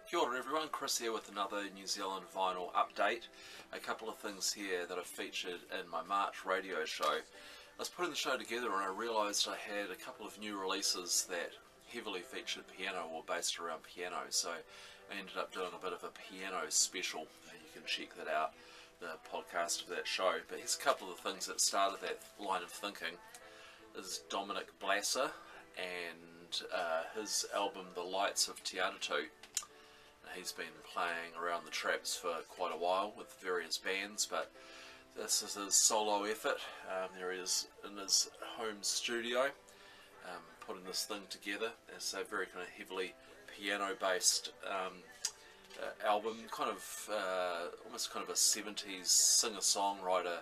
Kia ora everyone, Chris here with another New Zealand vinyl update. A couple of things here that I've featured in my March radio show. I was putting the show together and I realised I had a couple of new releases that heavily featured piano or based around piano, so I ended up doing a bit of a piano special. You can check that out, the podcast of that show. But here's a couple of the things that started that line of thinking. Is Dominic Blasser and his album The Lights of Te Atatu. He's been playing around the traps for quite a while with various bands, but this is his solo effort. There he is in his home studio, putting this thing together. It's a very kind of heavily piano-based album, kind of almost kind of a 70s singer-songwriter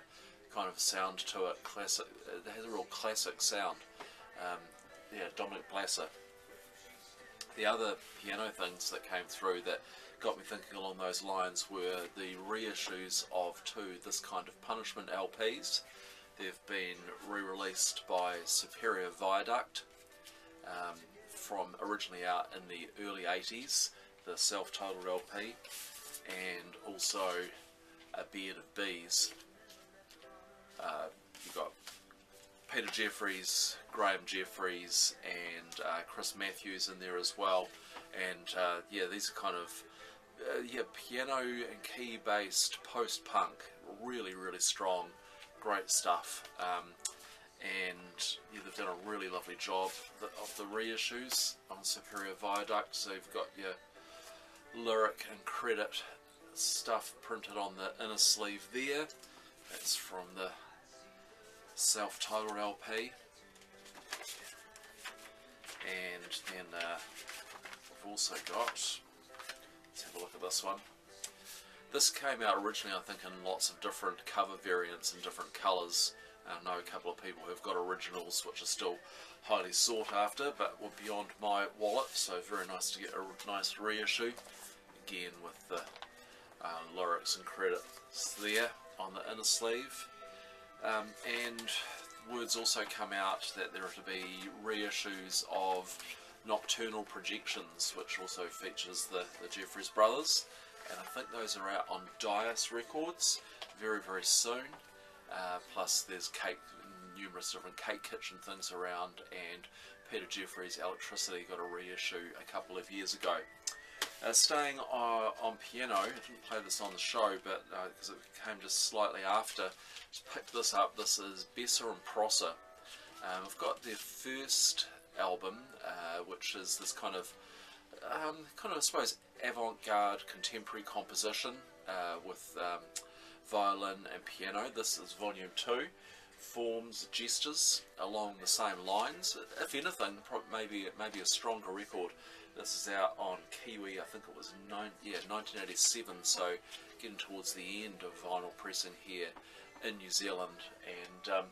kind of sound to it. Classic. It has a real classic sound. Yeah, Dominic Blasser. The other piano things that came through that got me thinking along those lines were the reissues of two This Kind of Punishment LPs. They've been re-released by Superior Viaduct, from originally out in the early 80s, the self-titled LP, and also A Beard of Bees. You've got Peter Jeffries, Graham Jeffries, and Chris Matthews in there as well. And yeah, these are kind of piano and key based post-punk, really strong, great stuff. And yeah, they've done a really lovely job of the reissues on Superior Viaduct. So you've got your lyric and credit stuff printed on the inner sleeve there. That's from the self-titled LP. And then we've also got, let's have a look at this one. This came out originally, I think, in lots of different cover variants and different colours. I know a couple of people who've got originals which are still highly sought after, but were beyond my wallet, so very nice to get a nice reissue. Again with the lyrics and credits there on the inner sleeve. And words also come out that there are to be reissues of Nocturnal Projections, which also features the Jeffries brothers, and I think those are out on Dias Records very soon. Plus there's numerous different Cake Kitchen things around, and Peter Jeffries' Electricity got a reissue a couple of years ago. Staying on piano, I didn't play this on the show, but because it came just slightly after, just picked this up. This is Besser and Prosser. I've got their first album, which is this kind of I suppose avant-garde contemporary composition with violin and piano. This is volume 2. Forms, gestures along the same lines. If anything, maybe a stronger record. This is out on Kiwi, I think it was 1987, so getting towards the end of vinyl pressing here in New Zealand. And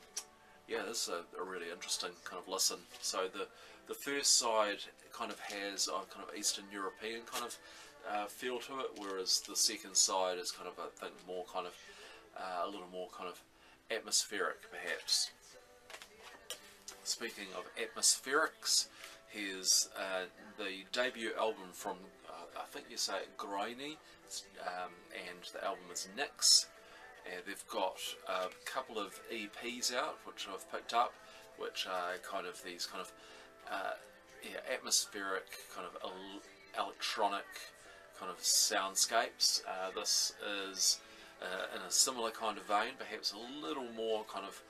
yeah, this is a really interesting kind of listen. So the first side kind of has a kind of Eastern European kind of feel to it, whereas the second side is kind of, I think, more kind of a little more kind of atmospheric perhaps. Speaking of atmospherics, here's the debut album from, I think you say it, Grainy, and the album is Nix. They've got a couple of EPs out, which I've picked up, which are kind of these kind of atmospheric, kind of electronic kind of soundscapes. This is in a similar kind of vein, perhaps a little more kind of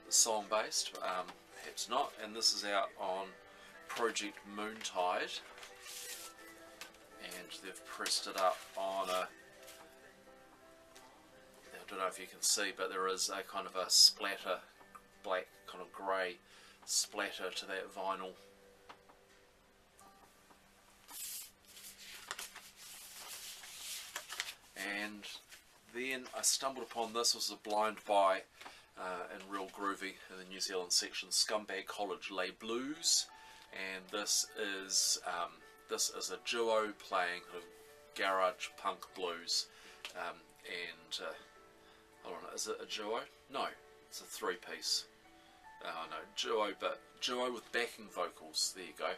song-based, perhaps not. And this is out on Project Moontide, and they've pressed it up on a, I don't know if you can see, but there is a kind of a splatter, black kind of grey splatter to that vinyl. And then I stumbled upon this. Was a blind buy and real groovy in the New Zealand section, Scumbag College Lay Blues, and this is a duo playing kind of garage punk blues, and hold on, is it a duo? No, it's a three-piece. No, duo with backing vocals. There you go.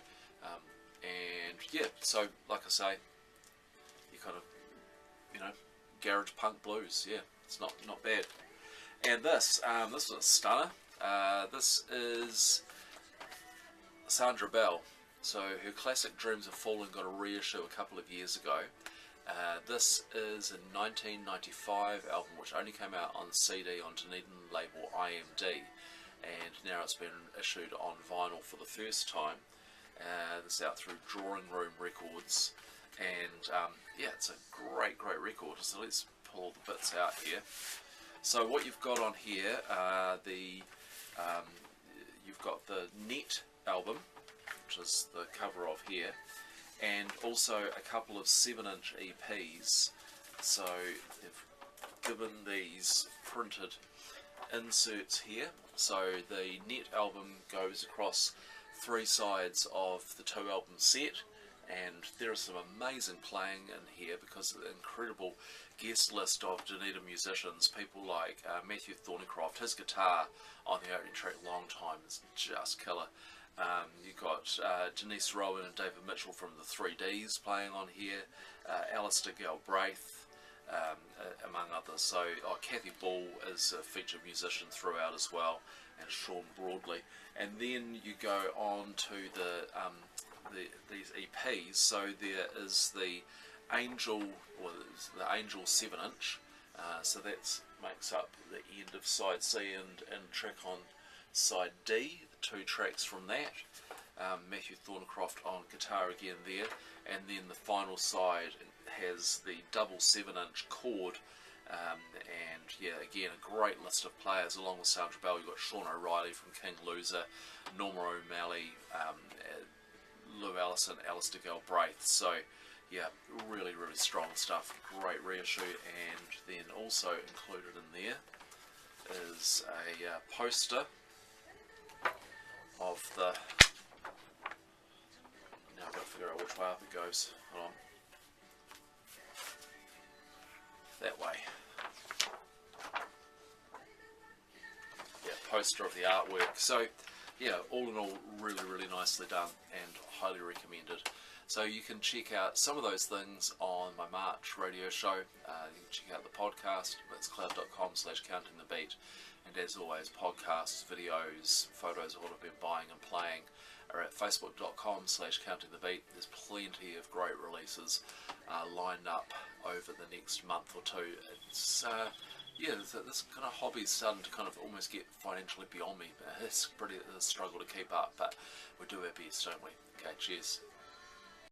And yeah, so like I say, kind of, you know, garage punk blues. Yeah, it's not bad. And this is a stunner. This is Sandra Bell. So her classic Dreams of Falling got a reissue a couple of years ago. This is a 1995 album which only came out on CD on Dunedin label IMD, and now it's been issued on vinyl for the first time. This is out through Drawing Room Records, and yeah, it's a great record. So let's pull all the bits out here. So what you've got on here, you've got the Net album, which is the cover of here, and also a couple of 7-inch EPs. So they've given these printed inserts here. So the Net album goes across 3 sides of the 2-album set, and there is some amazing playing in here because of the incredible guest list of Dunedin musicians. People like Matthew Thornycroft. His guitar on the opening track Long Time is just killer. You've got Denise Rowan and David Mitchell from the 3Ds playing on here, Alistair Galbraith, among others. So Kathy Ball is a featured musician throughout as well, and Sean Broadley. And then you go on to these EPs. So there is the Angel, or the Angel 7-inch. So that makes up the end of side C and track on side D. 2 tracks from that. Matthew Thornycroft on guitar again there, and then the final side has the double 7-inch chord, and yeah, again a great list of players along with Sandra Bell. You've got Sean O'Reilly from King Loser, Norma O'Malley, Lou Allison, Alistair Galbraith. So yeah, really strong stuff. Great reissue. And then also included in there is a poster of the, now I've got to figure out which way up it goes, hold on, that way, yeah, poster of the artwork. So yeah, all in all, really nicely done and highly recommended. So you can check out some of those things on my March radio show. You can check out the podcast, it's cloud.com/countingthebeat. And as always, podcasts, videos, photos of what I've been buying and playing are at facebook.com/countingthebeat. There's plenty of great releases lined up over the next month or two. It's yeah, this kind of hobby's starting to kind of almost get financially beyond me. It's a struggle to keep up, but we do our best, don't we? Okay, cheers.